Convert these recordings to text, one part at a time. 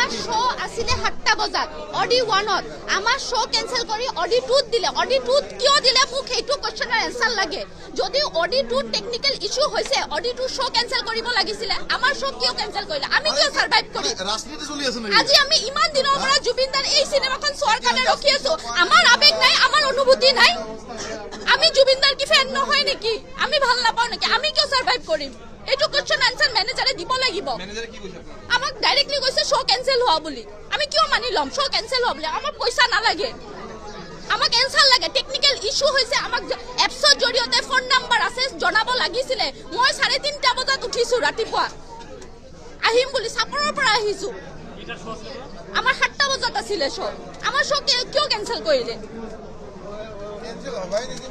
আমাৰ শো আছিলে 7টা বজাত অডি 1ত আমাৰ শো কেনসেল কৰি অডি 2ত দিলে অডি 2ত কিয় দিলে মোক সেইটো কোৱেশ্চনৰ এনসাৰ লাগে যদি অডি 2ত টেকনিক্যাল ইস্যু হৈছে অডি 2 শো কেনসেল কৰিব লাগিছিলে আমাৰ শো কিয় কেনসেল কৰিলে আমি কিয় সাৰ্ভাইভ কৰি ৰাজনীতি চলি আছে নেকি আজি আমি ইমান দিনৰ পৰা জুবিন দাৰ এই সিনেমাখন চোৱাৰ কাৰণে ৰখি আছো আমাৰ আবেগ নাই আমাৰ অনুভূতি নাই আমি জুবিন দাৰ কি ফ্যান নহয় নেকি আমি ভাল নাপাও নেকি আমি কিয় সাৰ্ভাইভ কৰিম এইটো কোৱেশ্চন আনসাৰ মেনেজাৰে দিব লাগিব মেনেজাৰে কি কৈছে আমাক ডাইৰেক্টলি কৈছে শো কেনসেল হোৱা বুলি আমি কিয় মানি লম শো কেনসেল হোৱা বুলি আমাৰ পইচা নালাগে আমাক এনসাৰ লাগে টেকনিক্যাল ইস্যু হৈছে আমাক এপছৰ জৰিয়তে ফোন নাম্বাৰ আছে জনাব লাগিছিলে মই 3:30টা বজাত উঠিছো ৰাতিপুৱা আহিম বুলি সাপৰৰ পৰা আহিছো আমাৰ 7টা বজাত আছিলে শো আমাৰ শো কিয় কেনসেল কৰিলে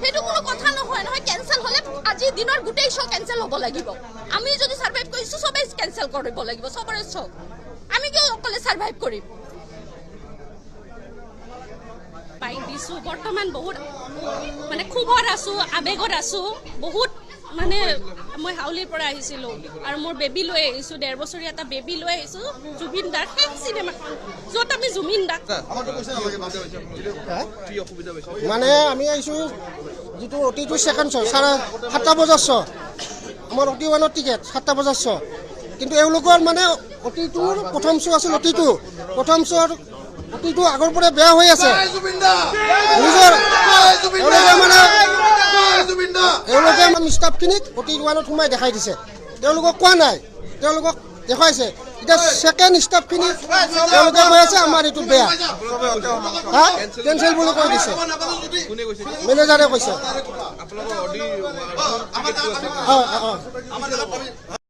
সেইটো কোনো কথা নহয় নহয় কেনসেল হলে আজি দিনৰ গোটেই শো কেনসেল হ'ব লাগিব আমি যদি সাৰ্ভাইভ কৰিছো সবে কেনসেল কৰিব লাগিব সবৰে শো আমি কিয় অকলে সাৰ্ভাইভ কৰিম পাই দিছো বৰ্তমান বহুত মানে খুবৰ আছো আবেগৰ আছো বহুত মানে মই হাউলিৰ পৰা আহিছিলো আৰু মোৰ বেবী লৈ আহিছো 1.5 বছৰীয়া এটা বেবী লৈ আহিছো জুবিন দাৰ শেষ চিনেমাখন য'ত আমি জুবিন দাক মানে আমি আহিছো যেটো অতি2 সেকেন্ড শো 7টা বজাৰ শো আমাৰ অতি 1ৰ টিকেট 7টা বজাৰ শো কিন্তু এওঁলোকৰ মানে অতি2ৰ প্ৰথম শো আছিল অতি2 প্ৰথম শোৰ অতি2 আগৰ পৰা বেয়া হৈ আছে নিজৰ মানে এওঁলোকে মানে ষ্টাফখিনিক অতি 1ত সোমাই দেখাই দিছে তেওঁলোকক কোৱা নাই তেওঁলোকক দেখাইছে এতিয়া সেকেন্ড ষ্টাফখিনি তেওঁলোকে কৈ আছে আমাৰ এইটো বেয়া হা কেনসেল বুলি কৈ দিছে মেনেজাৰে কৈছে